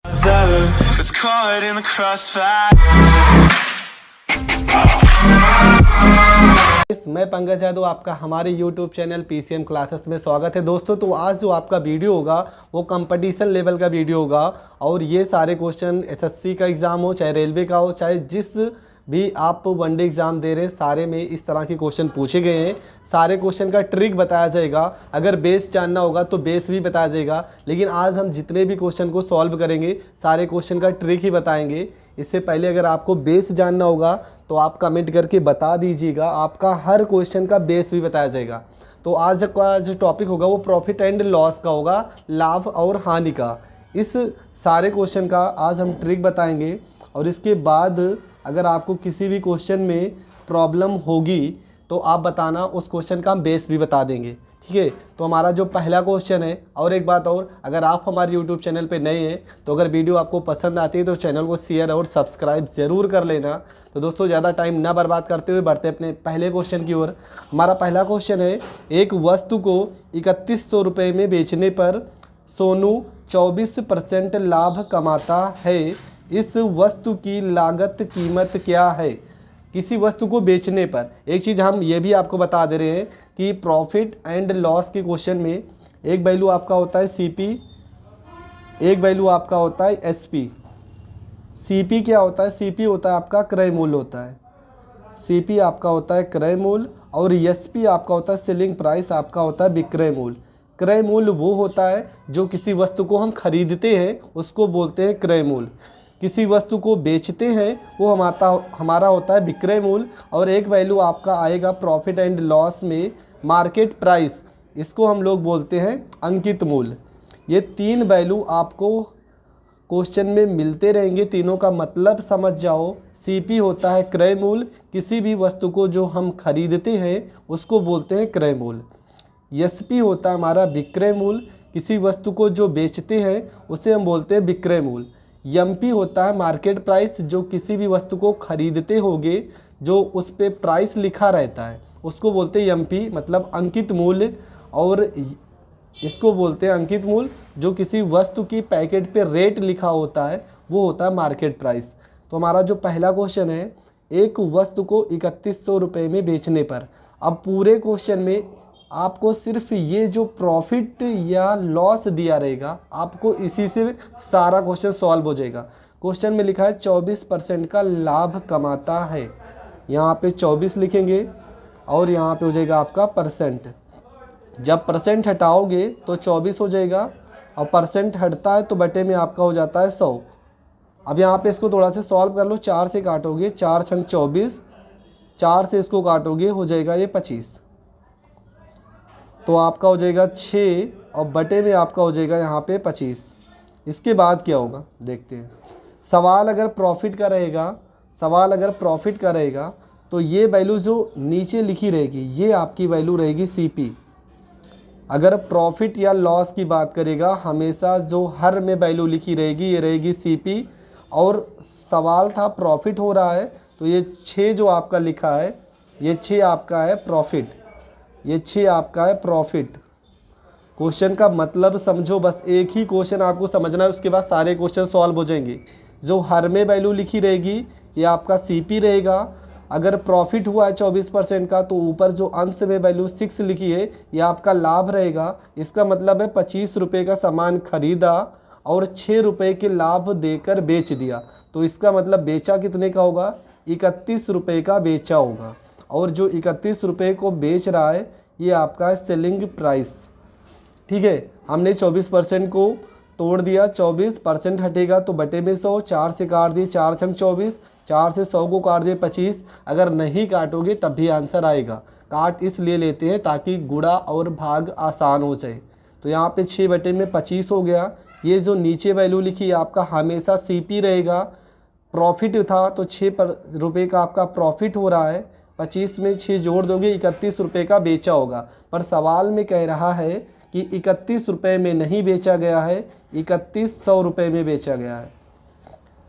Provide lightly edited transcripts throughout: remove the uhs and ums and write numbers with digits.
It's caught in the crossfire. मैं पंकज यादव, आपका हमारे YouTube चैनल PCM क्लासेस में स्वागत है। दोस्तों, तो आज जो आपका वीडियो होगा वो कंपटीशन लेवल का वीडियो होगा और ये सारे क्वेश्चन SSC का एग्ज़ाम हो, चाहे रेलवे का हो, चाहे जिस भी आप वनडे एग्ज़ाम दे रहे हैं, सारे में इस तरह के क्वेश्चन पूछे गए हैं। सारे क्वेश्चन का ट्रिक बताया जाएगा। अगर बेस जानना होगा तो बेस भी बताया जाएगा, लेकिन आज हम जितने भी क्वेश्चन को सॉल्व करेंगे सारे क्वेश्चन का ट्रिक ही बताएंगे। इससे पहले अगर आपको बेस जानना होगा तो आप कमेंट करके बता दीजिएगा, आपका हर क्वेश्चन का बेस भी बताया जाएगा। तो आज का जो टॉपिक होगा वो प्रॉफिट एंड लॉस का होगा, लाभ और हानि का। इस सारे क्वेश्चन का आज हम ट्रिक बताएंगे और इसके बाद अगर आपको किसी भी क्वेश्चन में प्रॉब्लम होगी तो आप बताना, उस क्वेश्चन का हम बेस भी बता देंगे। ठीक है, तो हमारा जो पहला क्वेश्चन है, और एक बात और, अगर आप हमारे YouTube चैनल पे नए हैं तो अगर वीडियो आपको पसंद आती है तो चैनल को शेयर और सब्सक्राइब ज़रूर कर लेना। तो दोस्तों, ज़्यादा टाइम ना बर्बाद करते हुए बढ़ते अपने पहले क्वेश्चन की ओर। हमारा पहला क्वेश्चन है, एक वस्तु को 3100 रुपये में बेचने पर सोनू 24% लाभ कमाता है। इस वस्तु की लागत कीमत क्या है? किसी वस्तु को बेचने पर, एक चीज़ हम ये भी आपको बता दे रहे हैं कि प्रॉफिट एंड लॉस के क्वेश्चन में एक वैल्यू आपका होता है CP, एक वैल्यू आपका होता है SP। CP क्या होता है? CP होता है आपका क्रय मूल्य होता है। CP आपका होता है क्रय मूल्य और SP आपका होता है सेलिंग प्राइस, आपका होता है विक्रय मूल्य। क्रय मूल्य वो होता है जो किसी वस्तु को हम खरीदते हैं, उसको बोलते हैं क्रय मूल्य। किसी वस्तु को बेचते हैं वो हमारा होता है विक्रय मूल्य। और एक वैल्यू आपका आएगा प्रॉफिट एंड लॉस में मार्केट प्राइस, इसको हम लोग बोलते हैं अंकित मूल्य। ये तीन वैल्यू आपको क्वेश्चन में मिलते रहेंगे, तीनों का मतलब समझ जाओ। CP होता है क्रय मूल्य, किसी भी वस्तु को जो हम खरीदते हैं उसको बोलते हैं क्रय मूल्य। SP होता है हमारा विक्रय मूल्य, किसी वस्तु को जो बेचते हैं उसे हम बोलते हैं विक्रय मूल्य। MP होता है मार्केट प्राइस, जो किसी भी वस्तु को खरीदते होगे जो उस पे प्राइस लिखा रहता है उसको बोलते हैं MP, मतलब अंकित मूल्य। और इसको बोलते हैं अंकित मूल्य, जो किसी वस्तु की पैकेट पे रेट लिखा होता है वो होता है मार्केट प्राइस। तो हमारा जो पहला क्वेश्चन है, एक वस्तु को 3100 रुपये में बेचने पर। अब पूरे क्वेश्चन में आपको सिर्फ ये जो प्रॉफिट या लॉस दिया रहेगा, आपको इसी से सारा क्वेश्चन सॉल्व हो जाएगा। क्वेश्चन में लिखा है 24% का लाभ कमाता है, यहाँ पे 24 लिखेंगे और यहाँ पे हो जाएगा आपका परसेंट। जब परसेंट हटाओगे तो 24 हो जाएगा और परसेंट हटता है तो बटे में आपका हो जाता है 100। अब यहाँ पे इसको थोड़ा सा सॉल्व कर लो, 4 से काटोगे, 4 छंग 24, 4 से इसको काटोगे हो जाएगा ये 25, तो आपका हो जाएगा 6 और बटे में आपका हो जाएगा यहाँ पे 25। इसके बाद क्या होगा देखते हैं। सवाल अगर प्रॉफिट का रहेगा तो ये वैल्यू जो नीचे लिखी रहेगी ये आपकी वैल्यू रहेगी CP। अगर प्रॉफिट या लॉस की बात करेगा, हमेशा जो हर में वैल्यू लिखी रहेगी ये रहेगी CP। और सवाल था प्रॉफिट हो रहा है तो ये 6 जो आपका लिखा है ये 6 आपका है प्रॉफिट, ये 6 आपका है प्रॉफिट। क्वेश्चन का मतलब समझो, बस एक ही क्वेश्चन आपको समझना है, उसके बाद सारे क्वेश्चन सॉल्व हो जाएंगे। जो हर में वैल्यू लिखी रहेगी ये आपका CP रहेगा। अगर प्रॉफिट हुआ है 24% का तो ऊपर जो अंश में वैल्यू 6 लिखी है ये आपका लाभ रहेगा। इसका मतलब है 25 रुपये का सामान खरीदा और 6 रुपये के लाभ देकर बेच दिया, तो इसका मतलब बेचा कितने का होगा? 31 रुपये का बेचा होगा। और जो 31 रुपये को बेच रहा है ये आपका है सेलिंग प्राइस। ठीक है, हमने 24% को तोड़ दिया, 24% हटेगा तो बटे में 100, 4 से काट दिए, 4 छंग 24, 4 से 100 को काट दिए 25। अगर नहीं काटोगे तब भी आंसर आएगा। काट इसलिए लेते हैं ताकि गुणा और भाग आसान हो जाए। तो यहाँ पे 6 बटे में 25 हो गया। ये जो नीचे वैल्यू लिखी है आपका हमेशा CP रहेगा। प्रॉफिट था तो 6 रुपये का आपका प्रॉफिट हो रहा है, 25 में 6 जोड़ दोगे 31 रुपये का बेचा होगा। पर सवाल में कह रहा है कि 31 रुपये में नहीं बेचा गया है, 3100 रुपये में बेचा गया है।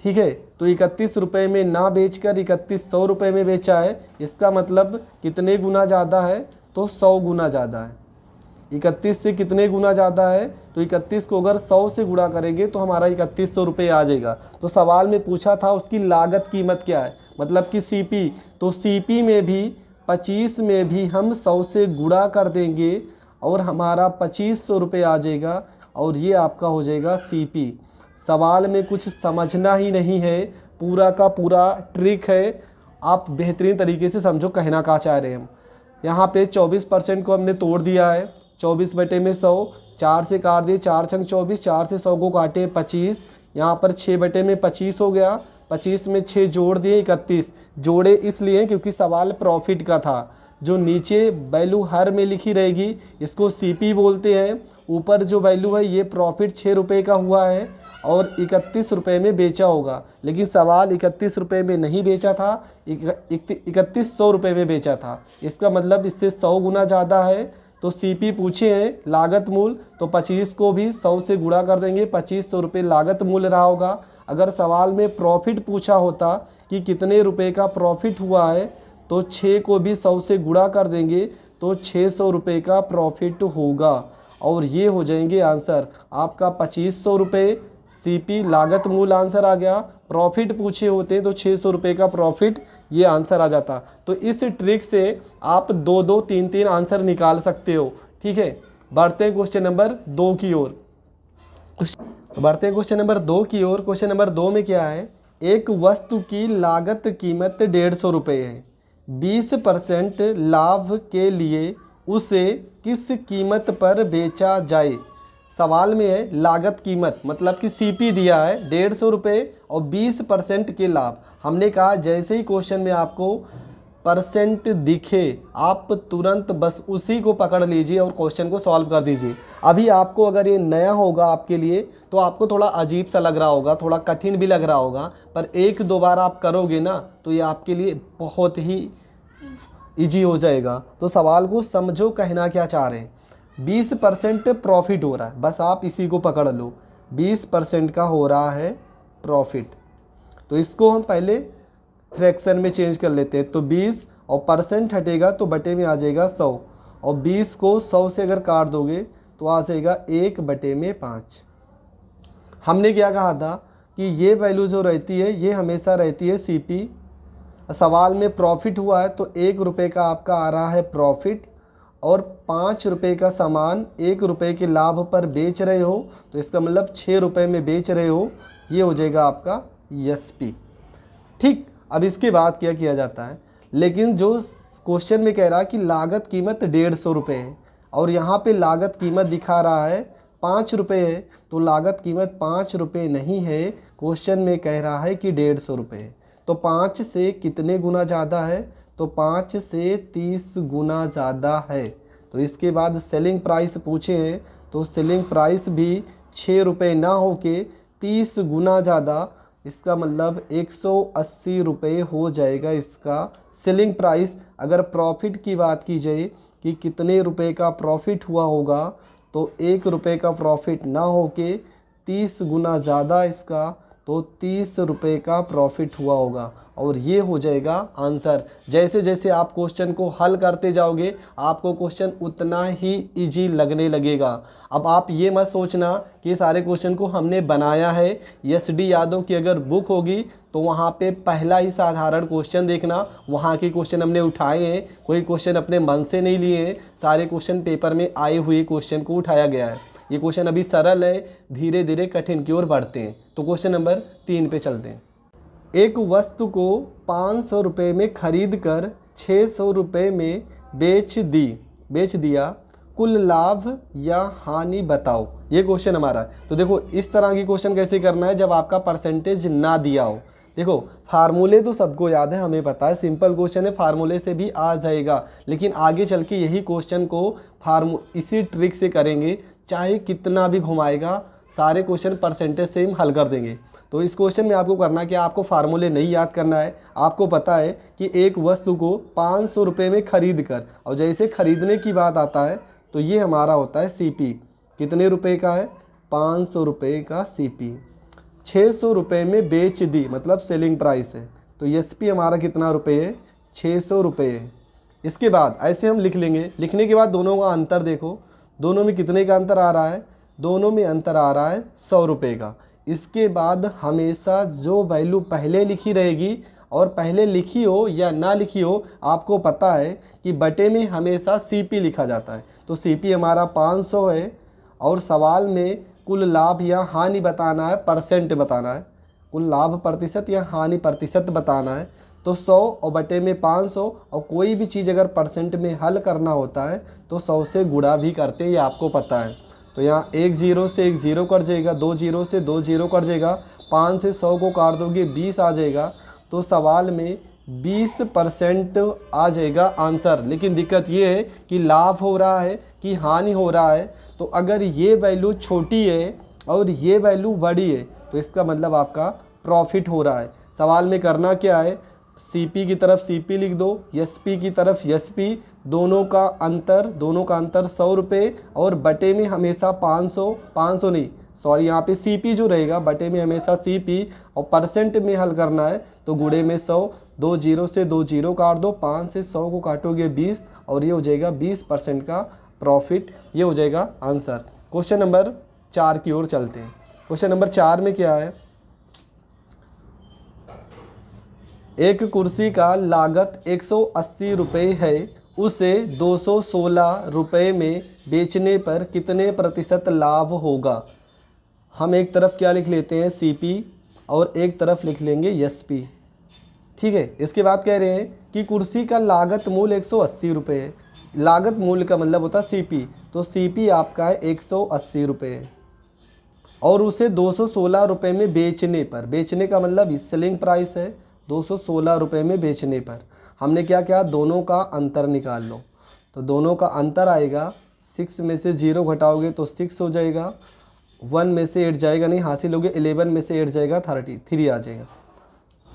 ठीक है, तो 31 रुपये में ना बेचकर 3100 रुपये में बेचा है। इसका मतलब कितने गुना ज़्यादा है? तो 100 गुना ज़्यादा है। 31 से कितने गुना ज़्यादा है, तो 31 को अगर 100 से गुणा करेंगे तो हमारा 3100 रुपये आ जाएगा। तो सवाल में पूछा था उसकी लागत कीमत क्या है, मतलब कि सीपी, तो सीपी में भी 25 में भी हम 100 से गुणा कर देंगे और हमारा 2500 रुपये आ जाएगा और ये आपका हो जाएगा सीपी। सवाल में कुछ समझना ही नहीं है, पूरा का पूरा ट्रिक है, आप बेहतरीन तरीके से समझो कहना क्या चाह रहे हैं हम। यहाँ पे 24% को हमने तोड़ दिया है, 24 बटे में 100, 4 से काट दिए, 4 छंग 24, 4 से 100 को काटे 25, यहाँ पर 6 बटे में 25 हो गया, 25 में 6 जोड़ दिए 31। जोड़े इसलिए क्योंकि सवाल प्रॉफिट का था। जो नीचे वैल्यू हर में लिखी रहेगी इसको सीपी बोलते हैं, ऊपर जो वैल्यू है ये प्रॉफिट 6 रुपये का हुआ है और 31 रुपये में बेचा होगा, लेकिन सवाल 31 रुपये में नहीं बेचा था, 3100 रुपये में बेचा था। इसका मतलब इससे 100 गुना ज़्यादा है। तो सीपी पूछे हैं लागत मूल, तो 25 को भी 100 से गुणा कर देंगे, 2500 रुपये लागत मूल रहा होगा। अगर सवाल में प्रॉफिट पूछा होता कि कितने रुपए का प्रॉफिट हुआ है, तो 6 को भी 100 से गुणा कर देंगे तो 600 रुपये का प्रॉफिट होगा और ये हो जाएंगे आंसर आपका 2500 रुपये। सीपी लागत मूल आंसर आ गया, प्रॉफिट पूछे होते तो 600 रुपये का प्रॉफिट, ये आंसर आ जाता। तो इस ट्रिक से आप 2-2, 3-3 आंसर निकाल सकते हो। ठीक है, बढ़ते हैं क्वेश्चन नंबर 2 की ओर। बढ़ते हैं क्वेश्चन नंबर 2 की ओर। क्वेश्चन नंबर 2 में क्या है, एक वस्तु की लागत कीमत 150 रुपये है, 20% लाभ के लिए उसे किस कीमत पर बेचा जाए। सवाल में है लागत कीमत, मतलब कि सीपी दिया है 150 रुपये और 20% के लाभ। हमने कहा जैसे ही क्वेश्चन में आपको परसेंट दिखे आप तुरंत बस उसी को पकड़ लीजिए और क्वेश्चन को सॉल्व कर दीजिए। अभी आपको अगर ये नया होगा आपके लिए तो आपको थोड़ा अजीब सा लग रहा होगा, थोड़ा कठिन भी लग रहा होगा, पर 1-2 बार आप करोगे ना तो ये आपके लिए बहुत ही ईजी हो जाएगा। तो सवाल को समझो कहना क्या चाह रहे हैं। 20% प्रॉफिट हो रहा है, बस आप इसी को पकड़ लो, 20% का हो रहा है प्रॉफिट। तो इसको हम पहले फ्रैक्शन में चेंज कर लेते हैं। तो 20 और परसेंट हटेगा तो बटे में आ जाएगा 100 और 20 को 100 से अगर काट दोगे तो आ जाएगा 1/5। हमने क्या कहा था कि ये वैल्यू जो रहती है ये हमेशा रहती है सीपी। सवाल में प्रॉफिट हुआ है तो 1 रुपये का आपका आ रहा है प्रॉफिट और 5 रुपये का सामान 1 रुपये के लाभ पर बेच रहे हो, तो इसका मतलब 6 रुपये में बेच रहे हो, ये हो जाएगा आपका एसपी। ठीक, अब इसके बाद क्या किया जाता है, लेकिन जो क्वेश्चन में कह रहा है कि लागत कीमत 150 रुपये है और यहाँ पे लागत कीमत दिखा रहा है 5 रुपये है, तो लागत कीमत 5 रुपये नहीं है, क्वेश्चन में कह रहा है कि 150 रुपये है। तो 5 से कितने गुना ज़्यादा है, तो 5 से 30 गुना ज़्यादा है। तो इसके बाद सेलिंग प्राइस पूछे हैं तो सेलिंग प्राइस भी 6 रुपये ना होके 30 गुना ज़्यादा, इसका मतलब 180 रुपये हो जाएगा इसका सेलिंग प्राइस। अगर प्रॉफिट की बात की जाए कि कितने रुपए का प्रॉफिट हुआ होगा, तो 1 रुपये का प्रॉफिट ना होके 30 गुना ज़्यादा इसका, तो 30 रुपये का प्रॉफिट हुआ होगा और ये हो जाएगा आंसर। जैसे जैसे आप क्वेश्चन को हल करते जाओगे आपको क्वेश्चन उतना ही इजी लगने लगेगा। अब आप ये मत सोचना कि सारे क्वेश्चन को हमने बनाया है। एस.डी. यादव की अगर बुक होगी तो वहाँ पे पहला ही साधारण क्वेश्चन देखना, वहाँ के क्वेश्चन हमने उठाए हैं, कोई क्वेश्चन अपने मन से नहीं लिए हैं, सारे क्वेश्चन पेपर में आए हुए क्वेश्चन को उठाया गया है। ये क्वेश्चन अभी सरल है, धीरे धीरे कठिन की ओर बढ़ते हैं। तो क्वेश्चन नंबर 3 पे चलते हैं। एक वस्तु को 500 रुपये में खरीद कर 600 रुपये में बेच दिया, कुल लाभ या हानि बताओ। ये क्वेश्चन हमारा है। तो देखो इस तरह की क्वेश्चन कैसे करना है जब आपका परसेंटेज ना दिया हो। देखो फार्मूले तो सबको याद है, हमें पता है, सिंपल क्वेश्चन है, फार्मूले से भी आ जाएगा, लेकिन आगे चल के यही क्वेश्चन को इसी ट्रिक से करेंगे, चाहे कितना भी घुमाएगा सारे क्वेश्चन परसेंटेज से हम हल कर देंगे। तो इस क्वेश्चन में आपको करना क्या, आपको फार्मूले नहीं याद करना है। आपको पता है कि एक वस्तु को 500 रुपये में खरीद कर, और जैसे खरीदने की बात आता है तो ये हमारा होता है सीपी। कितने रुपए का है, 500 रुपये का सीपी। 600 रुपये में बेच दी मतलब सेलिंग प्राइस है, तो एसपी हमारा कितना रुपये है, 600 रुपये है। इसके बाद ऐसे हम लिख लेंगे। लिखने के बाद दोनों का अंतर देखो, दोनों में कितने का अंतर आ रहा है? दोनों में अंतर आ रहा है 100 रुपये का। इसके बाद हमेशा जो वैल्यू पहले लिखी रहेगी, और पहले लिखी हो या ना लिखी हो, आपको पता है कि बटे में हमेशा CP लिखा जाता है। तो CP हमारा 500 है, और सवाल में कुल लाभ या हानि बताना है, परसेंट बताना है, कुल लाभ प्रतिशत या हानि प्रतिशत बताना है। तो 100 और बटे में 500, और कोई भी चीज़ अगर परसेंट में हल करना होता है तो 100 से गुणा भी करते हैं, ये आपको पता है। तो यहाँ 1 0 से 1 0 कट जाएगा, 2 0 से 2 0 कट जाएगा, 5 से 100 को काट दोगे 20 आ जाएगा। तो सवाल में 20% आ जाएगा आंसर। लेकिन दिक्कत ये है कि लाभ हो रहा है कि हानि हो रहा है। तो अगर ये वैल्यू छोटी है और ये वैल्यू बड़ी है तो इसका मतलब आपका प्रॉफिट हो रहा है। सवाल में करना क्या है, CP की तरफ CP लिख दो, SP की तरफ SP, दोनों का अंतर 100 रुपये, और बटे में हमेशा 500 नहीं, सॉरी, यहाँ पे CP जो रहेगा बटे में हमेशा CP, और परसेंट में हल करना है तो गुणे में 100, 2 0 से 2 0 काट दो, 5 से 100 को काटोगे 20, और ये हो जाएगा 20% का प्रॉफिट, ये हो जाएगा आंसर। क्वेश्चन नंबर 4 की ओर चलते हैं। क्वेश्चन नंबर 4 में क्या है, एक कुर्सी का लागत 180 रुपये है, उसे 216 रुपये में बेचने पर कितने प्रतिशत लाभ होगा? हम एक तरफ क्या लिख लेते हैं CP, और एक तरफ लिख लेंगे SP। ठीक है, इसके बाद कह रहे हैं कि कुर्सी का लागत मूल्य 180 रुपये है। लागत मूल्य का मतलब होता है CP, तो CP आपका है 180 रुपये, और उसे 216 रुपये में बेचने पर, बेचने का मतलब सेलिंग प्राइस है, 216 रुपये में बेचने पर हमने क्या किया, दोनों का अंतर निकाल लो। तो दोनों का अंतर आएगा, 6 में से 0 घटाओगे तो 6 हो जाएगा, 1 में से 8 जाएगा नहीं, हासिल हो गया, 11 में से 8 जाएगा 33 आ जाएगा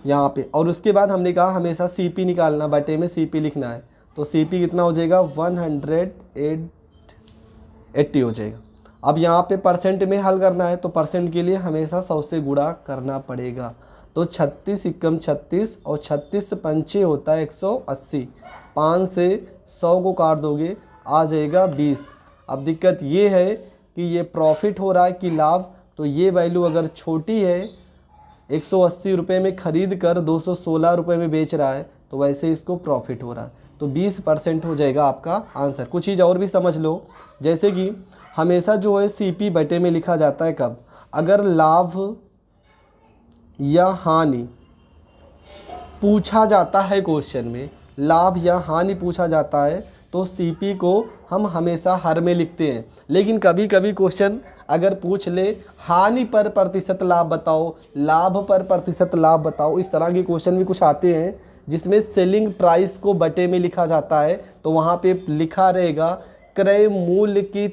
यहाँ पे। और उसके बाद हमने कहा हमेशा CP निकालना, बटे में CP लिखना है। तो CP कितना हो जाएगा, 180 हो जाएगा। अब यहाँ पे परसेंट में हल करना है तो परसेंट के लिए हमेशा 100 से गुणा करना पड़ेगा। तो 36 एकम 36, और 36 पंचे होता है 180, 5 से 100 को काट दोगे आ जाएगा 20। अब दिक्कत ये है कि ये प्रॉफिट हो रहा है कि लाभ, तो ये वैल्यू अगर छोटी है, 180 रुपये में ख़रीद कर 216 रुपये में बेच रहा है, तो वैसे इसको प्रॉफिट हो रहा है। तो 20% हो जाएगा आपका आंसर। कुछ चीज़ और भी समझ लो, जैसे कि हमेशा जो है CP बटे में लिखा जाता है कब, अगर लाभ या हानि पूछा जाता है क्वेश्चन में, लाभ या हानि पूछा जाता है तो CP को हम हमेशा हर में लिखते हैं। लेकिन कभी कभी क्वेश्चन अगर पूछ ले हानि पर प्रतिशत लाभ बताओ, लाभ पर प्रतिशत लाभ बताओ, इस तरह के क्वेश्चन भी कुछ आते हैं जिसमें सेलिंग प्राइस को बटे में लिखा जाता है, तो वहाँ पे लिखा रहेगा क्रय मूल्य की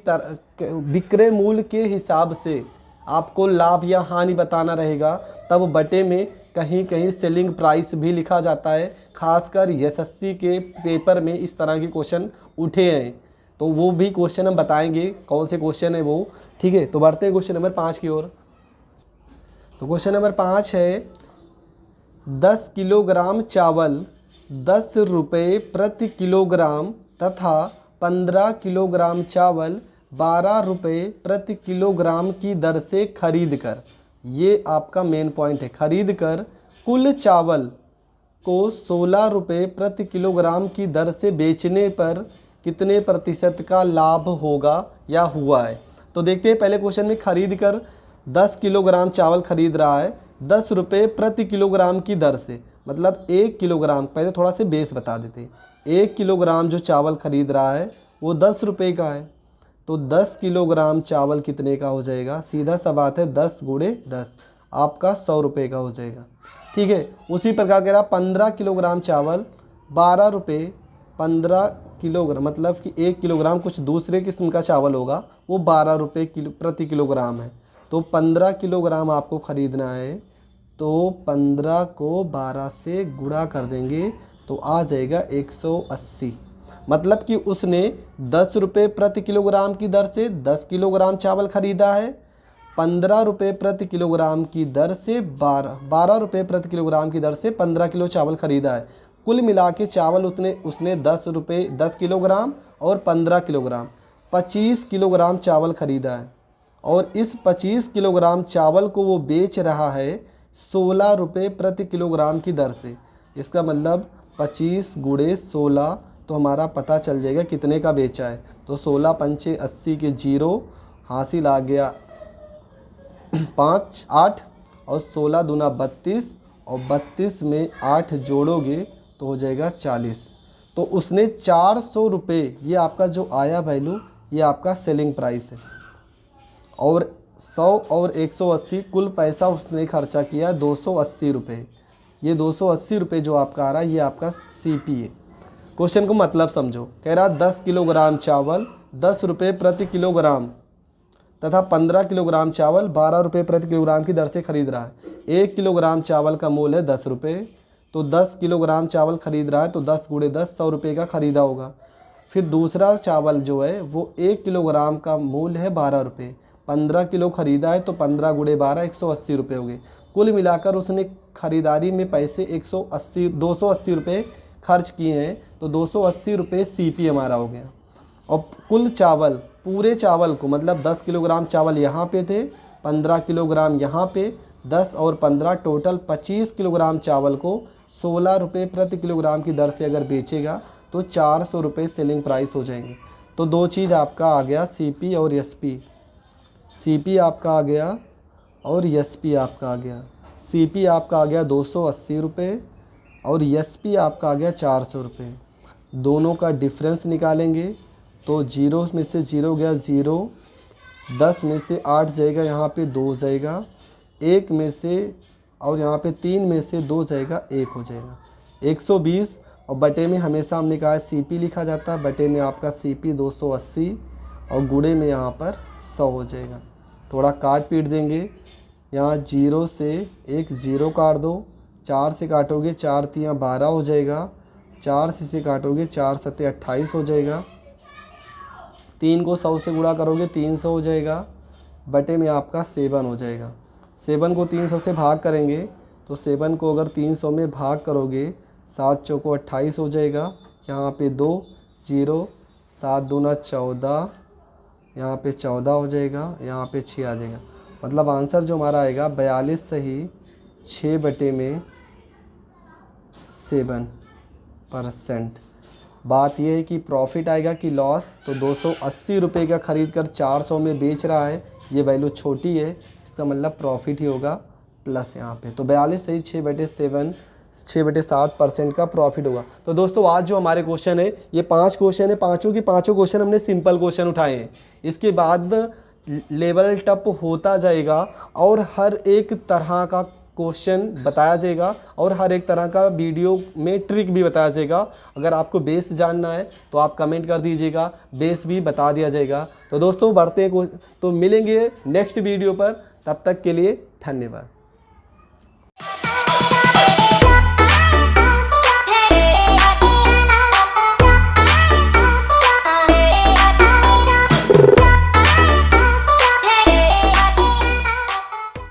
विक्रय मूल्य के हिसाब से आपको लाभ या हानि बताना रहेगा, तब बटे में कहीं कहीं सेलिंग प्राइस भी लिखा जाता है। खासकर SSC के पेपर में इस तरह के क्वेश्चन उठे हैं, तो वो भी क्वेश्चन हम बताएंगे कौन से क्वेश्चन है वो। ठीक है, तो बढ़ते हैं क्वेश्चन नंबर 5 की ओर। तो क्वेश्चन नंबर 5 है, 10 किलोग्राम चावल 10 रुपये प्रति किलोग्राम तथा 15 किलोग्राम चावल 12 रुपये प्रति किलोग्राम की दर से खरीद कर, ये आपका मेन पॉइंट है, खरीद कर कुल चावल को 16 रुपये प्रति किलोग्राम की दर से बेचने पर कितने प्रतिशत का लाभ होगा या हुआ है। तो देखते हैं पहले क्वेश्चन में, खरीद कर 10 किलोग्राम चावल खरीद रहा है 10 रुपये प्रति किलोग्राम की दर से, मतलब 1 किलोग्राम, पहले थोड़ा से बेस बता देते हैं, 1 किलोग्राम जो चावल खरीद रहा है वो 10 रुपये का है, तो 10 किलोग्राम चावल कितने का हो जाएगा, सीधा सा बात है 10 गुणे 10 आपका 100 रुपये का हो जाएगा। ठीक है, उसी प्रकार कह रहा 15 किलोग्राम चावल 12 रुपये, 15 किलोग्राम मतलब कि 1 किलोग्राम कुछ दूसरे किस्म का चावल होगा, वो 12 रुपये प्रति किलोग्राम है। तो 15 किलोग्राम आपको ख़रीदना है, तो 15 को 12 से गुणा कर देंगे तो आ जाएगा 180, मतलब कि उसने 10 रुपये प्रति किलोग्राम की दर से 10 किलोग्राम चावल खरीदा है, 15 रुपये प्रति किलोग्राम की दर से 12 रुपये प्रति किलोग्राम की दर से 15 किलो चावल खरीदा है। कुल मिला के चावल उसने 10 किलोग्राम और 15 किलोग्राम, 25 किलोग्राम चावल ख़रीदा है और इस 25 किलोग्राम चावल को वो बेच रहा है 16 रुपये प्रति किलोग्राम की दर से। इसका मतलब 25 गुणे 16, तो हमारा पता चल जाएगा कितने का बेचा है। तो 16 पंचे 80 के 0, हासिल आ गया 5 8 और 16 दूना 32 और 32 में 8 जोड़ोगे तो हो जाएगा 40। तो उसने 400 रुपये, ये आपका जो आया वैल्यू, ये आपका सेलिंग प्राइस है। और 100 और 180 कुल पैसा उसने खर्चा किया 280 रुपये। ये 280 रुपये जो आपका आ रहा है ये आपका CP है। क्वेश्चन को मतलब समझो। कह रहा 10 किलोग्राम चावल 10 रुपये प्रति किलोग्राम तथा 15 किलोग्राम चावल 12 रुपये प्रति किलोग्राम की दर से खरीद रहा है। 1 किलोग्राम चावल का मूल्य है 10 रुपये, तो 10 किलोग्राम चावल खरीद रहा है तो 10 गुणे 10 100 रुपये का खरीदा होगा। फिर दूसरा चावल जो है वो 1 किलोग्राम का मूल्य है 12 रुपये, 15 किलो खरीदा है तो 15 गुणे 12 180 रुपये हो गए। कुल मिलाकर उसने खरीदारी में पैसे 280 रुपये खर्च किए हैं, तो 280 रुपये CP हमारा हो गया। और कुल चावल, पूरे चावल को मतलब 10 किलोग्राम चावल यहाँ पे थे, 15 किलोग्राम यहाँ पे, 10 और 15 टोटल 25 किलोग्राम चावल को 16 रुपये प्रति किलोग्राम की दर से अगर बेचेगा तो 400 रुपये सेलिंग प्राइस हो जाएंगे। तो दो चीज़ आपका आ गया, CP और SP। CP आपका आ गया और SP आपका आ गया। CP आपका आ गया 280 रुपये और SP आपका आ गया 400 रुपये। दोनों का डिफरेंस निकालेंगे तो 0 में से 0 गया 0, 10 में से 8 जाएगा, यहाँ पे 2 जाएगा, 1 में से और यहाँ पे 3 में से 2 जाएगा, 1 हो जाएगा 120। और बटे में हमेशा हमने कहा CP लिखा जाता है, बटे में आपका CP 280 और गुणे में यहाँ पर 100 हो जाएगा। थोड़ा काट पीट देंगे, यहाँ 0 से एक 0 काट दो, 4 से काटोगे 4 तियाँ 12 हो जाएगा, 4 से काटोगे 4 सत्ते 28 हो जाएगा, 3 को 100 से गुणा करोगे 300 हो जाएगा, बटे में आपका 7 हो जाएगा। 7 को 300 से भाग करेंगे तो 7 को अगर 300 में भाग करोगे 7 चौको 28 हो जाएगा, यहाँ पे 2 0, 7 दूना 14, यहाँ पे 14 हो जाएगा, यहाँ पे 6 आ जाएगा। मतलब आंसर जो हमारा आएगा 42 सही 6 बटे में 7%। बात यह है कि प्रॉफिट आएगा कि लॉस, तो 280 रुपये का ख़रीद कर 400 में बेच रहा है, ये वैल्यू छोटी है, इसका मतलब प्रॉफिट ही होगा प्लस यहाँ पे। तो 42 सही 6/7% का प्रॉफिट होगा। तो दोस्तों आज जो हमारे क्वेश्चन है ये 5 क्वेश्चन है, पाँचों के पाँचों क्वेश्चन हमने सिंपल क्वेश्चन उठाए हैं। इसके बाद लेवल टप होता जाएगा और हर एक तरह का क्वेश्चन बताया जाएगा और हर एक तरह का वीडियो में ट्रिक भी बताया जाएगा। अगर आपको बेस जानना है तो आप कमेंट कर दीजिएगा, बेस भी बता दिया जाएगा। तो दोस्तों बढ़ते हैं, तो मिलेंगे नेक्स्ट वीडियो पर, तब तक के लिए धन्यवाद।